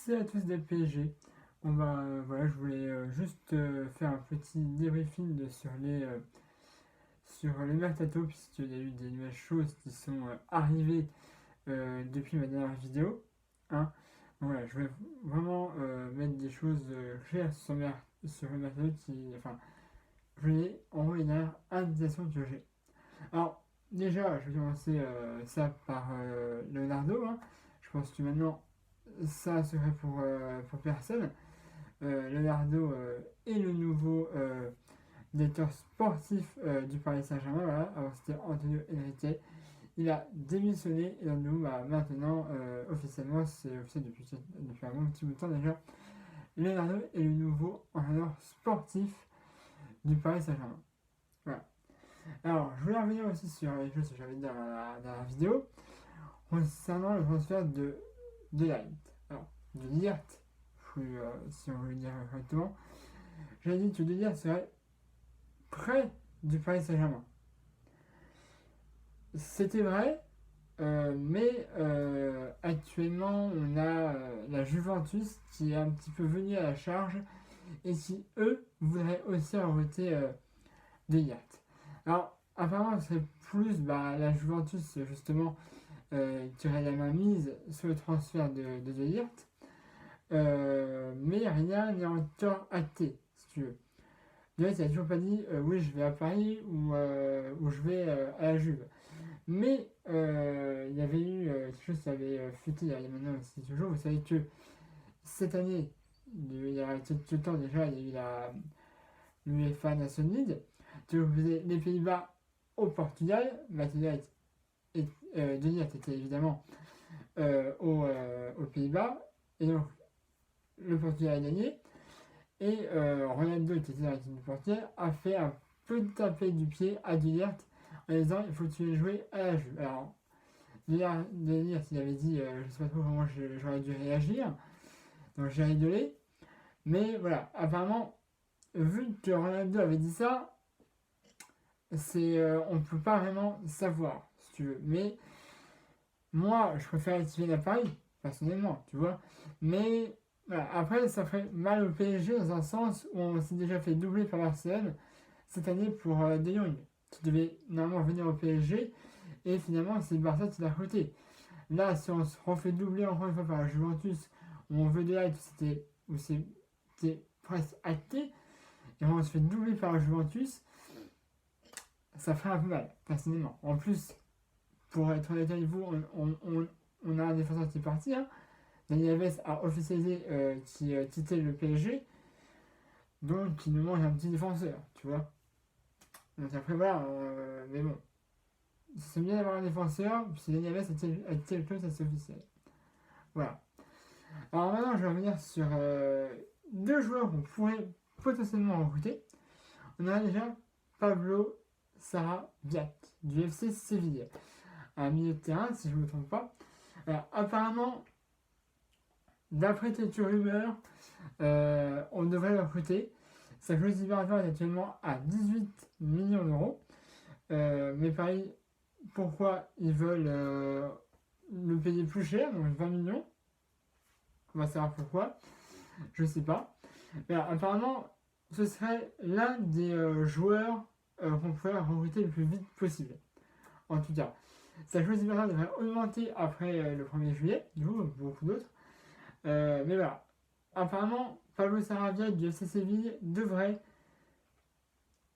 c'est à tous des PSG. Voilà, je voulais juste faire un petit débriefing sur les mercato, puisqu'il y a eu des nouvelles choses qui sont arrivées depuis ma dernière vidéo. Hein. Donc voilà, je vais vraiment mettre des choses claires sur le mercato enfin, je voulais en gros les dernières indications que j'ai. Alors, déjà, je vais commencer ça par Leonardo. Hein. Je pense que maintenant, ça serait pour personne. Leonardo est le nouveau directeur sportif du Paris Saint-Germain. Voilà. Alors c'était Antonio Henrique. Il a démissionné et donc nous, maintenant, officiellement, c'est officiel depuis un bon petit bout de temps déjà. Leonardo est le nouveau entraîneur sportif du Paris Saint-Germain. Voilà. Alors, je voulais revenir aussi sur les choses que j'avais dit dans la vidéo concernant le transfert de Light. Alors, de Liert, si on veut le dire correctement. J'avais dit que De Liert serait près du Paris Saint-Germain. C'était vrai, mais actuellement on a la Juventus qui est un petit peu venue à la charge et qui eux voudraient aussi recruter De Liert. Alors apparemment ce serait plus la Juventus justement qui aurait la main mise sur le transfert de Liert. Mais rien n'est encore acté, si tu veux. De Liert, il n'a toujours pas dit oui, je vais à Paris ou je vais à la Juve. Mais il y avait eu quelque chose qui avait fuité il y a maintenant aussi toujours. Vous savez que cette année, il y a quelques temps déjà, il y a eu l'UEFA Nations League qui opposait les Pays-Bas au Portugal. De Liert était évidemment aux Pays-Bas. Et donc, le Portugal a gagné. Et Ronaldo, qui était dans l'équipe du Portugal, a fait un peu taper du pied à De Liert en disant il faut que tu aies joué à la Juve. Alors, De Liert, il avait dit je sais pas trop comment j'aurais dû réagir. Donc j'ai rigolé. Mais voilà, apparemment, vu que Ronaldo avait dit ça, on ne peut pas vraiment savoir, si tu veux. Mais moi, je préfère être à Paris, personnellement, tu vois. Mais voilà, après, ça ferait mal au PSG dans un sens où on s'est déjà fait doubler par Barcelone cette année pour De Jong, qui devait normalement venir au PSG. Et finalement, c'est le Barça qui l'a recruté. Là, si on se refait doubler encore une fois par la Juventus, où on veut de là, où c'était presque acté, et on se fait doubler par la Juventus, ça ferait un peu mal, personnellement. En plus, pour être honnête avec vous, on a un défenseur qui est parti. Hein. Dani Alves a officialisé qui quittait le PSG, donc il nous manque un petit défenseur, tu vois. Donc après, voilà, mais bon. C'est bien d'avoir un défenseur, puis Dani Alves a été le club, ça c'est officiel. Voilà. Alors maintenant, je vais revenir sur deux joueurs qu'on pourrait potentiellement recruter. On a déjà Pablo Sarabia du FC Séville, un milieu de terrain, si je ne me trompe pas. Alors, apparemment, d'après quelques rumeurs, on devrait le recruter. Sa clause libératoire est actuellement à 18 millions d'euros. Mais Paris, pourquoi ils veulent le payer plus cher, donc 20 millions? On va savoir pourquoi. Je sais pas. Mais alors, apparemment, ce serait l'un des joueurs qu'on pourrait recruter le plus vite possible. En tout cas, sa clause libératoire devrait augmenter après le 1er juillet, du coup, beaucoup d'autres. Mais voilà. Apparemment, Pablo Sarabia du FC Séville devrait,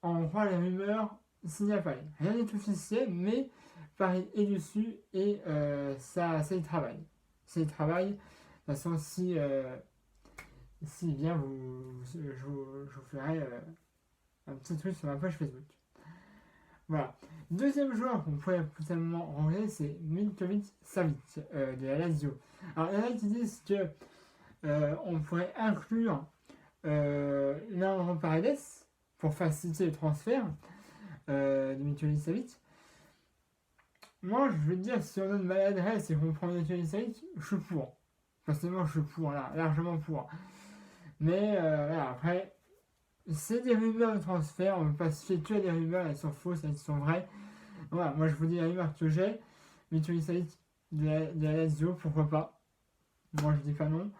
en croire les rumeurs, signer à Paris. Rien n'est officiel, mais Paris est dessus et ça y travaille. Ça y travaille. De toute façon, si bien, je vous ferai un petit truc sur ma page Facebook. Voilà. Deuxième joueur qu'on pourrait potentiellement rencontrer, c'est Milinkovic Savic de la Lazio. Alors, il y en a qui disent que on pourrait inclure Leandro Paredes pour faciliter le transfert de Milinkovic Savic. Moi, je veux dire, si on donne maladresse et qu'on prend Milinkovic Savic, je suis pour. Personnellement, je suis pour, là, largement pour. Mais voilà, après, c'est des rumeurs de transfert, on ne peut pas se fier que à des rumeurs, elles sont fausses, elles sont vraies. Voilà, moi je vous dis la rumeur que j'ai, Milinkovic Savic de la Lazio, pourquoi pas. Moi je dis pas non.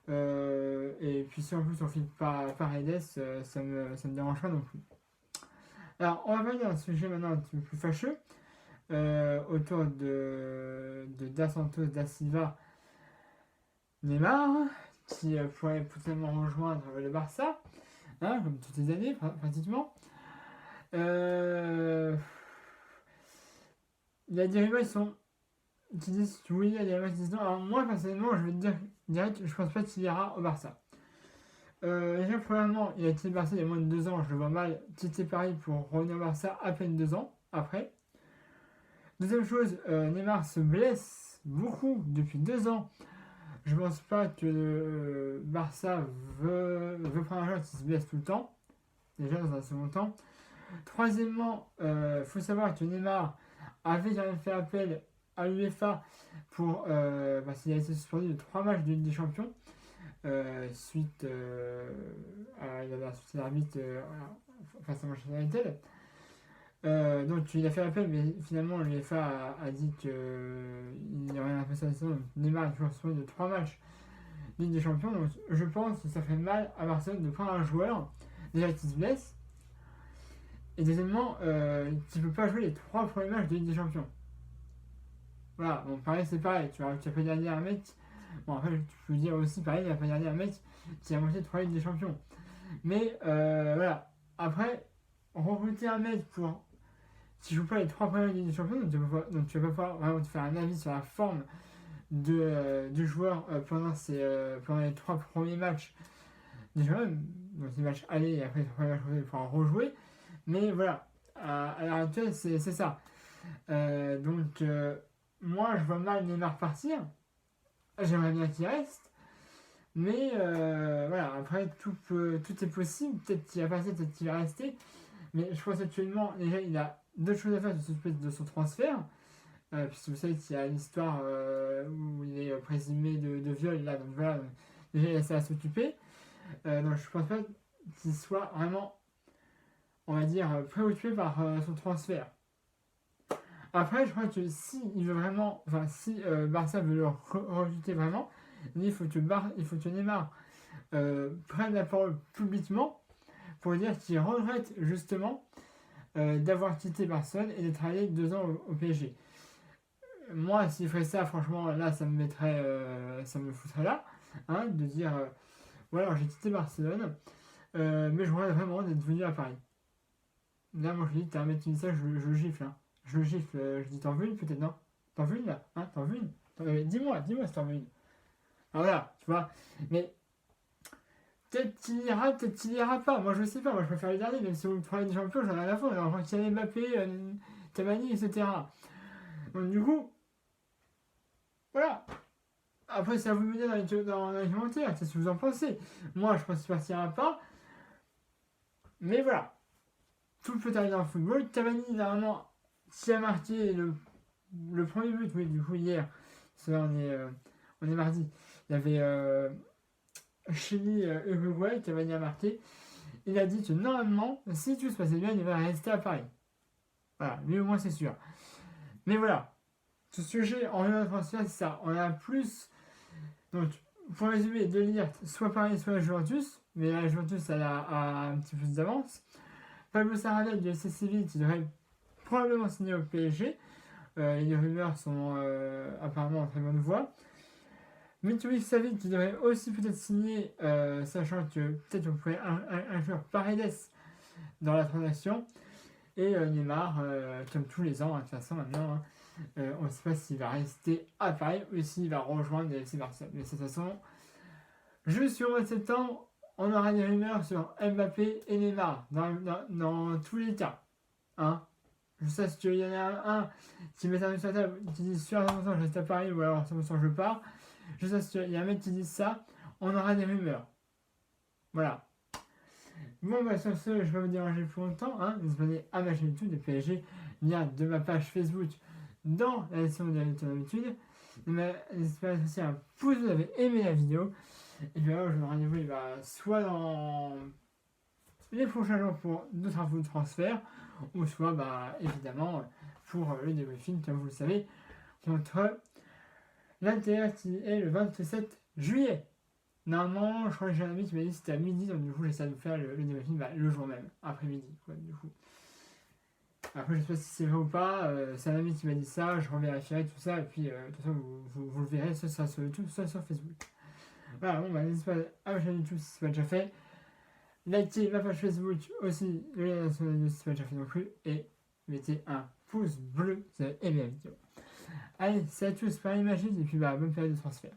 Et puis si en plus on file pas Paredes, ça me dérange pas non plus. Alors, on va venir à un sujet maintenant un petit peu plus fâcheux, autour de Da Santos, Da Silva, Neymar, qui pourrait potentiellement rejoindre le Barça, hein, comme toutes les années pratiquement. Il y a des rumeurs qui disent oui, il y a des rumeurs qui disent non. Alors moi personnellement, je vais te dire direct, je pense pas qu'il ira au Barça. Déjà, premièrement, il a quitté le Barça il y a moins de 2 ans, je le vois mal quitter Paris pour revenir au Barça à peine 2 ans après. Deuxième chose, Neymar se blesse beaucoup depuis 2 ans. Je pense pas que le Barça veut prendre un joueur qui se blesse tout le temps, déjà dans un second temps. Troisièmement, faut savoir que Neymar avait quand même fait appel à l'UEFA parce qu'il a été suspendu de 3 matchs de Ligue des Champions. Suite à la sortie d'arbitre face à Manchester United. Donc il a fait appel, mais finalement l'UEFA a dit qu'il n'y aurait rien à faire cette saison. Neymar est toujours suspendu de 3 matchs Ligue des Champions. Donc je pense que ça fait mal à Barcelone de prendre un joueur déjà qui se blesse. Et deuxièmement, qui ne peut pas jouer les 3 premiers matchs de Ligue des Champions. Voilà, bon, pareil, c'est pareil. Tu as pas gagné un mec. Bon, après, tu peux dire aussi, pareil, il a pas gagné un mec qui a monté 3 Ligues des Champions. Mais voilà. Après, recruter un mec qui joue pas les 3 premières Ligues des Champions, donc tu vas pas pouvoir vraiment te faire un avis sur la forme du joueur pendant les 3 premiers matchs. Déjà, donc les matchs aller et après les 3 premiers matchs, il faudra rejouer. Mais voilà, à l'heure actuelle, c'est ça. Donc, moi, je vois mal Neymar partir. J'aimerais bien qu'il reste. Mais voilà, après, tout est possible. Peut-être qu'il va passer, peut-être qu'il va rester. Mais je pense actuellement, déjà, il a d'autres choses à faire de son transfert. Puisque vous savez qu'il y a l'histoire où il est présumé de viol. Là, donc voilà, donc, déjà, il a ça à s'occuper. Donc, je pense pas qu'il soit vraiment, on va dire, préoccupé par son transfert. Après, je crois que si il veut vraiment, enfin si Barça veut le recruter vraiment, il faut que Neymar prenne la parole publiquement pour dire qu'il regrette justement d'avoir quitté Barcelone et d'être allé 2 ans au PSG. Moi, s'il ferait ça, franchement, là, ça me foutrait là, hein, de dire voilà, j'ai quitté Barcelone, mais je regrette vraiment d'être venu à Paris. Là, moi, je dis, t'as un mec qui dit ça, je le gifle, hein. Je le gifle, je dis t'en veux une peut-être, non? T'en veux une là? Hein? T'en veux une? Dis-moi si t'en veux une. Alors voilà, tu vois. Mais peut-être qu'il ira, peut-être qu'il ira pas. Moi je sais pas, moi je préfère le dernier, même si vous me prenez des champions, j'en ai rien à foutre. Alors quand il y a Mbappé, Cavani, etc. Donc du coup, voilà. Après, c'est à vous de me dire dans les commentaires, qu'est-ce que vous en pensez. Moi je pense qu'il partira pas. Mais voilà. Tout peut arriver dans le football. Cavani, normalement, qui a marqué le premier but, oui, du coup, hier, on est mardi, il y avait Chili-Uruguay, Cavani a marqué. Il a dit que normalement, si tout se passait bien, il va rester à Paris. Voilà, lui au moins c'est sûr. Mais voilà, ce sujet en réunion de transfert, c'est ça. On a plus. Donc, pour résumer, de lire soit Paris, soit la Juventus. Mais la Juventus, elle a un petit peu plus d'avance. Pablo Sarabia du FC Séville qui devrait probablement signer au PSG. Les rumeurs sont apparemment en très bonne voie. Mitrovic Savic qui devrait aussi peut-être signer, sachant que peut-être on pourrait inclure Paredes dans la transaction. Et Neymar, comme tous les ans, hein, de toute façon maintenant, hein, on ne sait pas s'il va rester à Paris ou s'il va rejoindre le FC Barcelone. Mais de toute façon, juste sur le mois de septembre, on aura des rumeurs sur Mbappé et Neymar dans tous les cas. Hein. Je sais qu'il y en a un qui met un sur la table qui dit sur 100% je reste à Paris ou alors 100% je pars. Je sais qu'il y a un mec qui dit ça, on aura des rumeurs. Voilà. Bon, bah sur ce, je vais pas vous déranger plus longtemps. Hein. N'hésitez pas à ma chaîne YouTube de PSG, lien de ma page Facebook dans la description de la vidéo d'habitude. N'hésitez pas à laisser un pouce si vous avez aimé la vidéo. Et puis alors, je vous rendez-vous soit dans les prochains jours pour d'autres infos de transfert, ou soit bah, évidemment pour le débriefing, comme vous le savez, contre l'Inter qui est le 27 juillet. Normalement, je crois que j'ai un ami qui m'a dit que c'était à midi, donc du coup, j'essaie de faire le débriefing le jour même, après midi, quoi, du coup. Après, je sais pas si c'est vrai ou pas, c'est un ami qui m'a dit ça, je revérifierai tout ça, et puis, de toute façon, vous le verrez, soit sur YouTube, soit sur Facebook. Voilà, bon, bah, n'hésitez pas à ma chaîne YouTube si ce n'est pas déjà fait. Likez ma page Facebook aussi, le lien sur la vidéo si ce n'est pas déjà fait non plus, et mettez un pouce bleu si vous avez aimé la vidéo. Allez, c'est à tous, Paris Magique, et puis bah, bonne période de transfert.